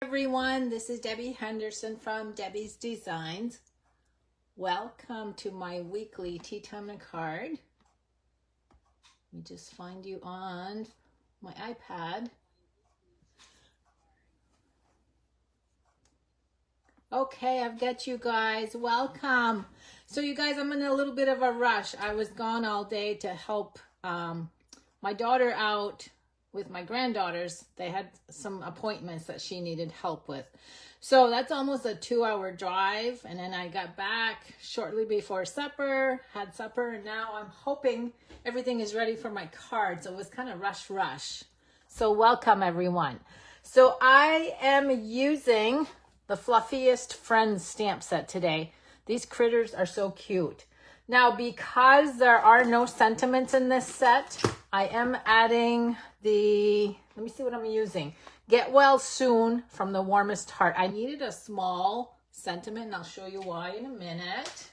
Everyone, this is Debbie Henderson from Debbie's Designs. Welcome to my weekly Tea Time and Card. Let me just find you on my iPad. Okay, I've got you guys. Welcome. So you guys, I'm in a little bit of a rush. I was gone all day to help my daughter out with my granddaughters. They had some appointments that she needed help with. So that's almost a 2-hour drive. And then I got back shortly before supper, had supper, and now I'm hoping everything is ready for my card. So it was kind of rush. So welcome everyone. So I am using the Fluffiest Friends stamp set today. These critters are so cute. Now, because there are no sentiments in this set, I am adding the, let me see what I'm using. Get Well Soon from the Warmest Heart. I needed a small sentiment, and I'll show you why in a minute.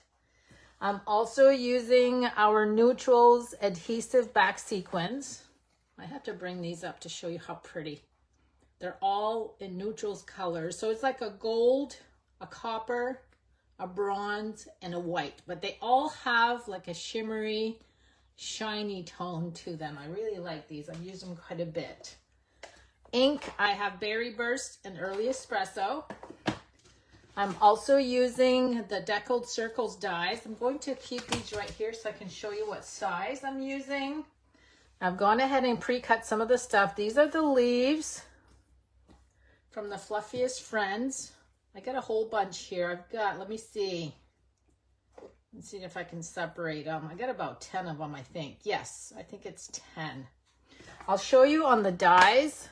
I'm also using our Neutrals adhesive back sequins. I have to bring these up to show you how pretty. They're all in neutrals colors. So it's like a gold, a copper, a bronze, and a white. But they all have like a shimmery, shiny tone to them. I really like these. I've used them quite a bit. Ink, I have Berry Burst and Early Espresso. I'm also using the Deckled Circles dies. I'm going to keep these right here so I can show you what size I'm using. I've gone ahead and pre-cut some of the stuff. These are the leaves from the Fluffiest Friends. I got a whole bunch here. I've got, let me see. Let's see if I can separate them. I got about 10 of them, I think. Yes, I think it's 10. I'll show you on the dies.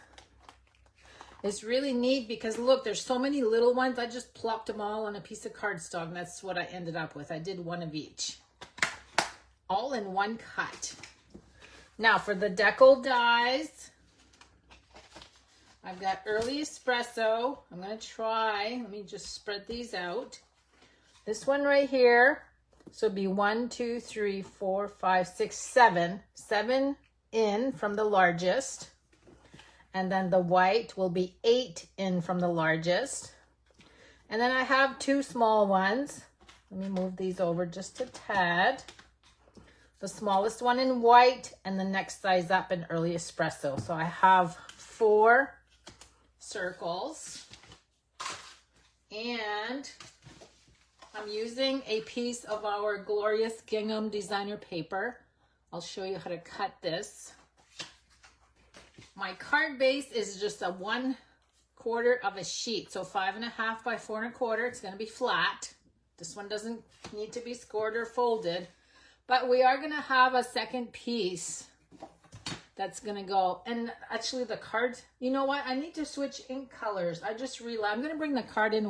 It's really neat because look, there's so many little ones. I just plopped them all on a piece of cardstock, and that's what I ended up with. I did one of each. All in one cut. Now for the decal dies, I've got Early Espresso. I'm going to try, let me just spread these out. This one right here, so it'd be 1, 2, 3, 4, 5, 6, 7. 7 in from the largest. And then the white will be 8 in from the largest. And then I have 2 small ones. Let me move these over just a tad. The smallest one in white and the next size up in Early Espresso. So I have 4 circles, and I'm using a piece of our glorious gingham designer paper. I'll show you how to cut this. My card base is just a 1/4 of a sheet, so 5.5 by 4 1/4. It's going to be flat. This one doesn't need to be scored or folded, but we are going to have a second piece that's gonna go. And actually the card, you know what? I need to switch ink colors. I just realized, I'm gonna bring the card in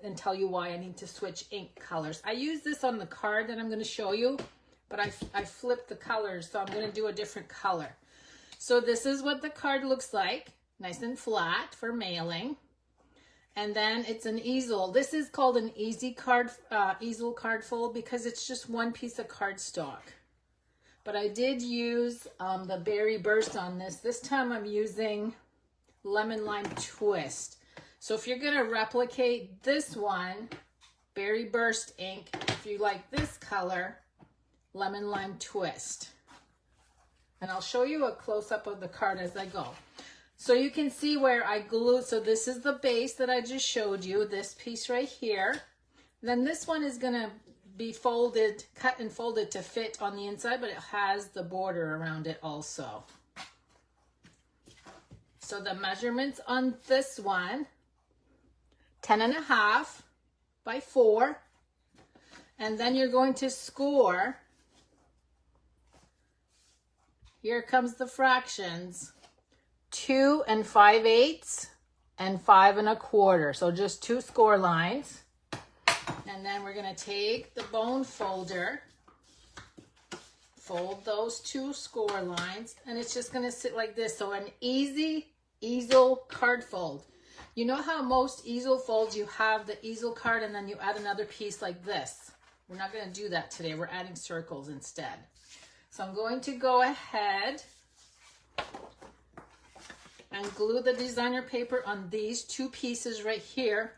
and tell you why I need to switch ink colors. I use this on the card that I'm gonna show you, but I flipped the colors, so I'm gonna do a different color. So this is what the card looks like, nice and flat for mailing. And then it's an easel. This is called an easel card fold because it's just one piece of cardstock. But I did use the Berry Burst on this. This time I'm using Lemon Lime Twist. So if you're gonna replicate this one, Berry Burst ink, if you like this color, Lemon Lime Twist. And I'll show you a close-up of the card as I go. So you can see where I glued, so this is the base that I just showed you, this piece right here. Then this one is gonna be folded, cut and folded to fit on the inside, but it has the border around it also. So the measurements on this one, 10.5 by 4, and then you're going to score. Here comes the fractions, 2 5/8 and 5 1/4. So just 2 score lines. And then we're going to take the bone folder, fold those 2 score lines, and it's just going to sit like this. So an easy easel card fold. You know how most easel folds, you have the easel card and then you add another piece like this. We're not going to do that today. We're adding circles instead. So I'm going to go ahead and glue the designer paper on these two pieces right here.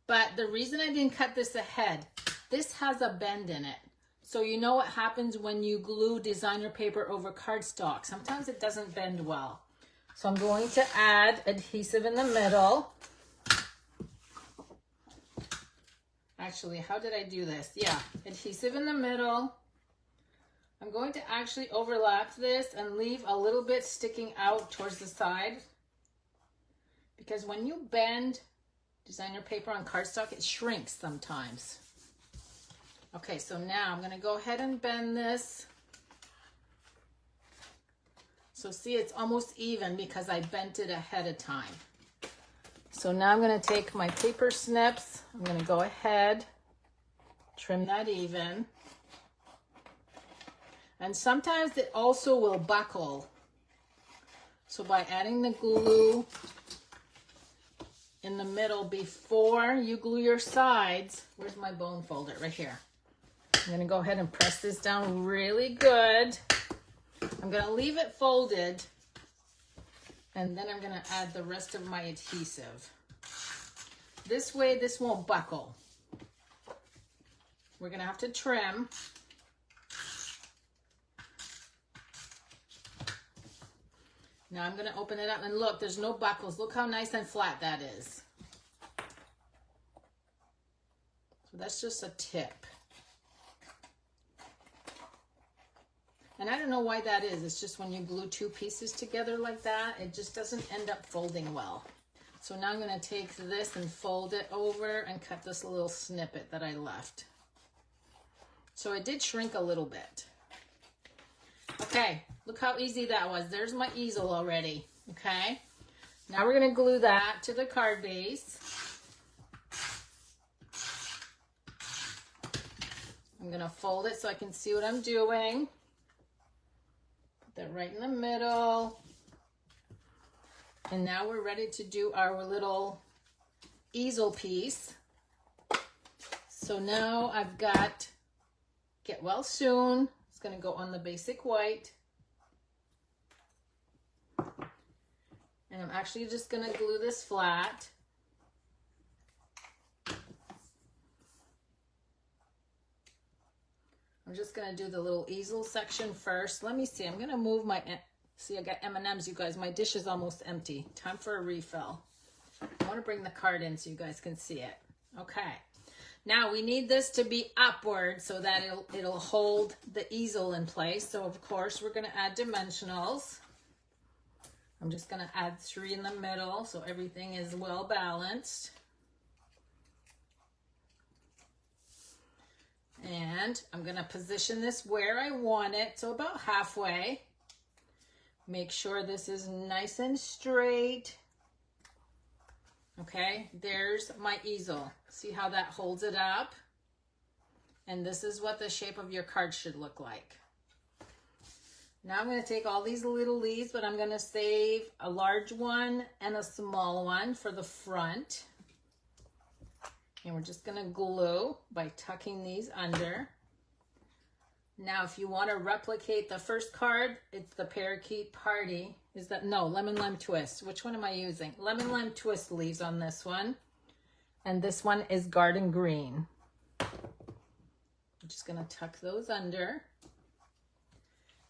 But the reason I didn't cut this ahead, this has a bend in it. So you know what happens when you glue designer paper over cardstock. Sometimes it doesn't bend well. So I'm going to add adhesive in the middle. Actually, how did I do this? Yeah, adhesive in the middle. I'm going to actually overlap this and leave a little bit sticking out towards the side. Because when you bend designer paper on cardstock, it shrinks sometimes. Okay, so now I'm gonna go ahead and bend this. So see, it's almost even because I bent it ahead of time. So now I'm gonna take my paper snips. I'm gonna go ahead, trim that even. And sometimes it also will buckle. So by adding the glue in the middle before you glue your sides, where's my bone folder? Right here. I'm gonna go ahead and press this down really good. I'm gonna leave it folded, and then I'm gonna add the rest of my adhesive. This way, this won't buckle. We're gonna have to trim. Now I'm gonna open it up and look, there's no buckles. Look how nice and flat that is. So that's just a tip. And I don't know why that is. It's just when you glue two pieces together like that, it just doesn't end up folding well. So now I'm gonna take this and fold it over and cut this little snippet that I left. So it did shrink a little bit. Okay, look how easy that was. There's my easel already, okay? Now we're gonna glue that to the card base. I'm gonna fold it so I can see what I'm doing. Put that right in the middle. And now we're ready to do our little easel piece. So now I've got Get Well Soon. It's gonna go on the basic white. And I'm actually just gonna glue this flat. I'm just gonna do the little easel section first. Let me see, I'm gonna move my, see I got M&Ms, you guys. My dish is almost empty. Time for a refill. I wanna bring the card in so you guys can see it. Okay. Now we need this to be upward so that it'll hold the easel in place. So of course we're gonna add dimensionals. I'm just gonna add 3 in the middle so everything is well balanced. And I'm gonna position this where I want it, so about halfway. Make sure this is nice and straight. Okay, there's my easel. See how that holds it up? And this is what the shape of your card should look like. Now I'm going to take all these little leaves, but I'm going to save a large one and a small one for the front. And we're just going to glue by tucking these under. Now, if you want to replicate the first card, it's the Parakeet Party. Is that, no, Lemon Lime Twist. Which one am I using? Lemon Lime Twist leaves on this one. And this one is Garden Green. I'm just going to tuck those under.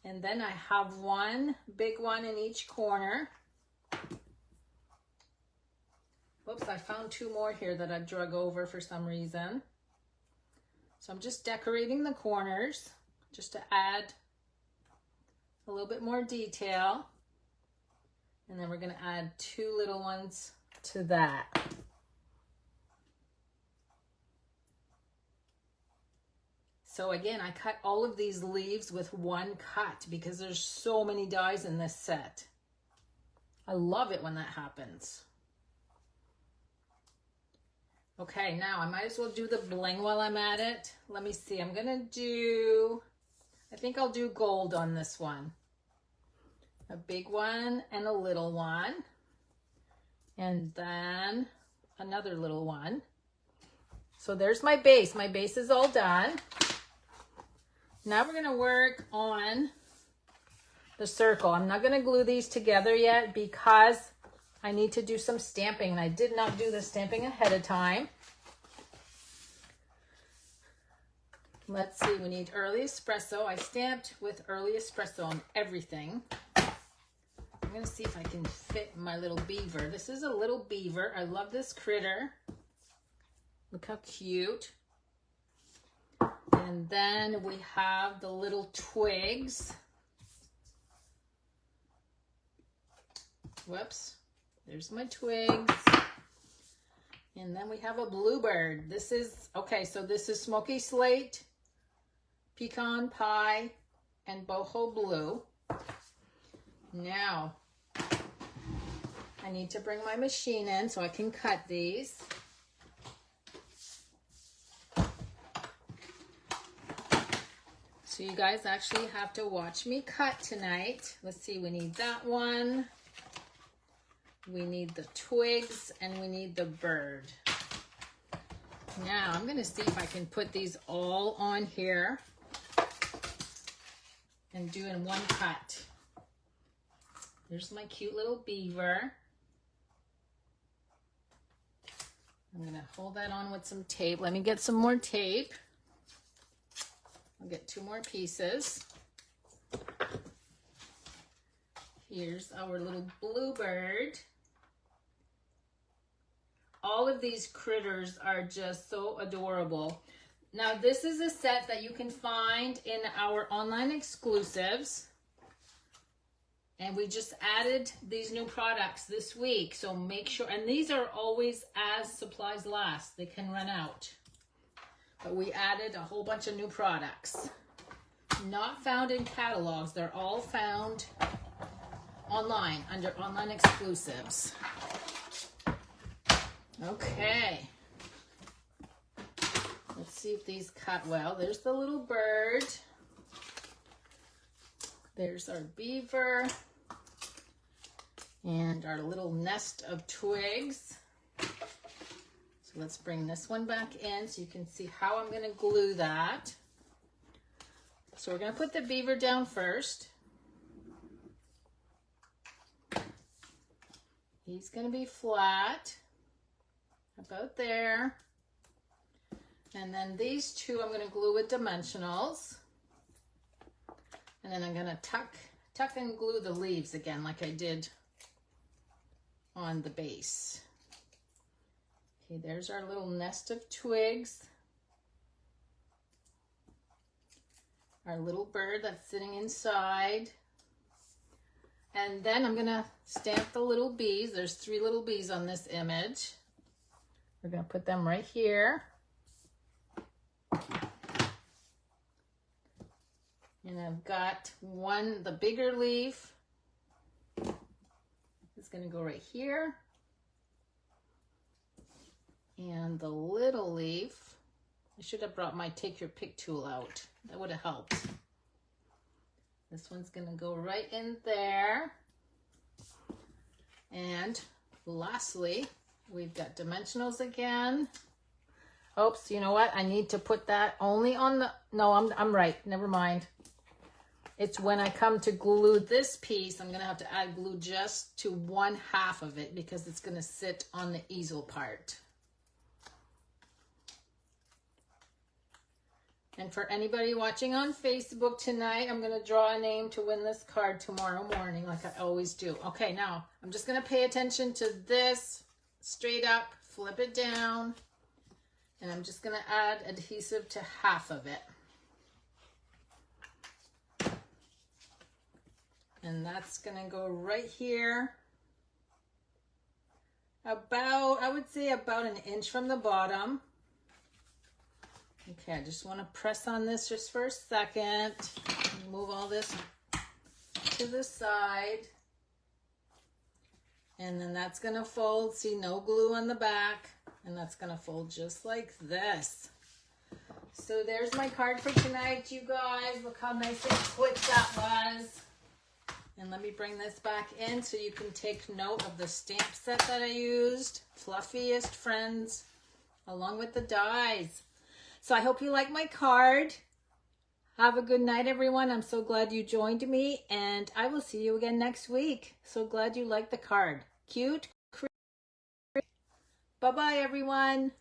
And then I have one big one in each corner. Whoops, I found 2 more here that I've drug over for some reason. So I'm just decorating the corners just to add a little bit more detail. And then we're going to add 2 little ones to that. So again, I cut all of these leaves with one cut because there's so many dies in this set. I love it when that happens. Okay, now I might as well do the bling while I'm at it. Let me see, I'm gonna do, I think I'll do gold on this one. A big one and a little one. And then another little one. So there's my base. My base is all done. Now we're gonna work on the circle. I'm not gonna glue these together yet because I need to do some stamping, and I did not do the stamping ahead of time. Let's see, we need early espresso. I stamped with early espresso on everything. I'm gonna see if I can fit my little beaver. This is a little beaver. I love this critter. Look how cute. And then we have the little twigs. Whoops, there's my twigs. And then we have a bluebird. This is, okay, so this is Smoky Slate, Pecan Pie, and Boho Blue. Now, I need to bring my machine in so I can cut these. So you guys actually have to watch me cut tonight. Let's see, we need that one. We need the twigs, and we need the bird. Now, I'm gonna see if I can put these all on here and do in one cut. There's my cute little beaver. I'm gonna hold that on with some tape. Let me get some more tape. I'll get 2 more pieces. Here's our little bluebird. All of these critters are just so adorable. Now, this is a set that you can find in our online exclusives. And we just added these new products this week. So make sure, and these are always as supplies last. They can run out. But we added a whole bunch of new products. Not found in catalogs. They're all found online under online exclusives. Okay. Let's see if these cut well. There's the little bird. There's our beaver. And our little nest of twigs. So let's bring this one back in so you can see how I'm going to glue that. So we're going to put the beaver down first. He's going to be flat, about there. And then these two I'm going to glue with dimensionals. And then I'm going to tuck and glue the leaves again like I did on the base. Okay, there's our little nest of twigs. Our little bird that's sitting inside. And then I'm gonna stamp the little bees. There's 3 little bees on this image. We're gonna put them right here. And I've got one, the bigger leaf is gonna go right here. And the little leaf, I should have brought my take your pick tool out. That would have helped. This one's gonna go right in there. And lastly, we've got dimensionals again. Oops, you know what? I need to put that only on the, no, I'm right, never mind. It's when I come to glue this piece, I'm gonna have to add glue just to 1/2 of it because it's gonna sit on the easel part. And for anybody watching on Facebook tonight, I'm going to draw a name to win this card tomorrow morning like I always do. Okay, now I'm just going to pay attention to this straight up, flip it down, and I'm just going to add adhesive to 1/2 of it. And that's going to go right here. About, I would say about 1 inch from the bottom. Okay, I just want to press on this just for a second. Move all this to the side. And then that's going to fold. See, no glue on the back. And that's going to fold just like this. So there's my card for tonight, you guys. Look how nice and quick that was. And let me bring this back in so you can take note of the stamp set that I used. Fluffiest Friends, along with the dies. So I hope you like my card. Have a good night, everyone. I'm so glad you joined me, and I will see you again next week. So glad you liked the card. Cute. Bye-bye, everyone.